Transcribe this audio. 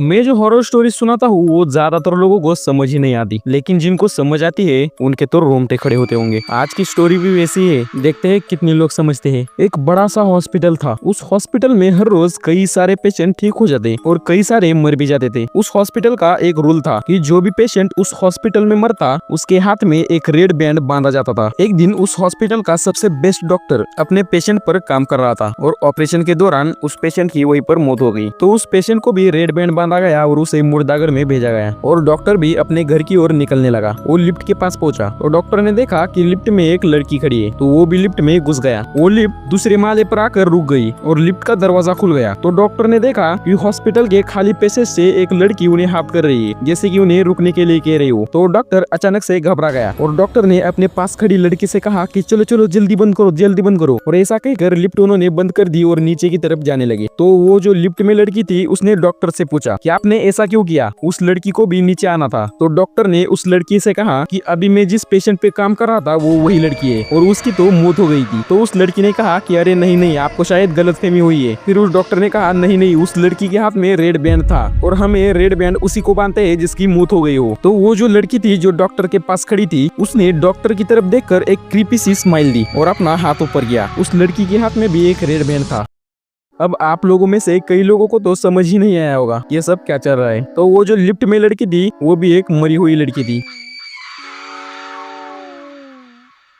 मैं जो horror story सुनाता हूँ वो ज्यादातर लोगों को समझ ही नहीं आती, लेकिन जिनको समझ आती है उनके तो रोंगटे खड़े होते होंगे। आज की स्टोरी भी वैसी है, देखते हैं कितने लोग समझते हैं। एक बड़ा सा हॉस्पिटल था। उस हॉस्पिटल में हर रोज कई सारे पेशेंट ठीक हो जाते और कई सारे मर भी जाते थे। उस हॉस्पिटल का एक रूल था कि जो भी पेशेंट उस हॉस्पिटल में मरता उसके हाथ में एक रेड बैंड बांधा जाता था। एक दिन उस हॉस्पिटल का सबसे बेस्ट डॉक्टर अपने पेशेंट पर काम कर रहा था और ऑपरेशन के दौरान उस पेशेंट की वहीं पर मौत हो गई। तो उस पेशेंट को भी रेड बैंड बांधा गया और उसे मुर्दाघर में भेजा गया और डॉक्टर भी अपने घर की ओर निकलने लगा। वो लिफ्ट के पास पहुंचा और डॉक्टर ने देखा कि लिफ्ट में एक लड़की खड़ी है, तो वो भी लिफ्ट में घुस गया। वो लिफ्ट दूसरे माले पर आकर रुक गई और लिफ्ट का दरवाजा खुल गया। तो डॉक्टर ने देखा कि हॉस्पिटल के खाली पैसेज से एक लड़की उन्हें हाथ कर रही है, जैसे कि उन्हें रुकने के लिए कह रही हो। तो डॉक्टर अचानक से घबरा गया और डॉक्टर ने अपने पास खड़ी लड़की से कहा कि चलो चलो जल्दी बंद करो, जल्दी बंद करो। और ऐसा कहकर लिफ्ट उन्होंने बंद कर दी और नीचे की तरफ जाने लगे। तो वो जो लिफ्ट में लड़की थी उसने डॉक्टर से पूछा कि आपने ऐसा क्यों किया, उस लड़की को भी नीचे आना था। तो डॉक्टर ने उस लड़की से कहा कि अभी मैं जिस पेशेंट पे काम कर रहा था वो वही लड़की है और उसकी तो मौत हो गई थी। तो उस लड़की ने कहा कि अरे नहीं नहीं, आपको शायद गलतफहमी हुई है। फिर उस डॉक्टर ने कहा नहीं नहीं, उस लड़की के हाथ में रेड बैंड था और हमें रेड बैंड उसी को बांधते हैं जिसकी मौत हो गई हो। तो वो जो लड़की थी जो डॉक्टर के पास खड़ी थी उसने डॉक्टर की तरफ देखकर एक क्रीपी सी स्माइल दी और अपना हाथ ऊपर किया। उस लड़की के हाथ में भी एक रेड बैंड था। अब आप लोगों में से कई लोगों को तो समझ ही नहीं आया होगा ये सब क्या चल रहा है। तो वो जो लिफ्ट में लड़की थी वो भी एक मरी हुई लड़की थी।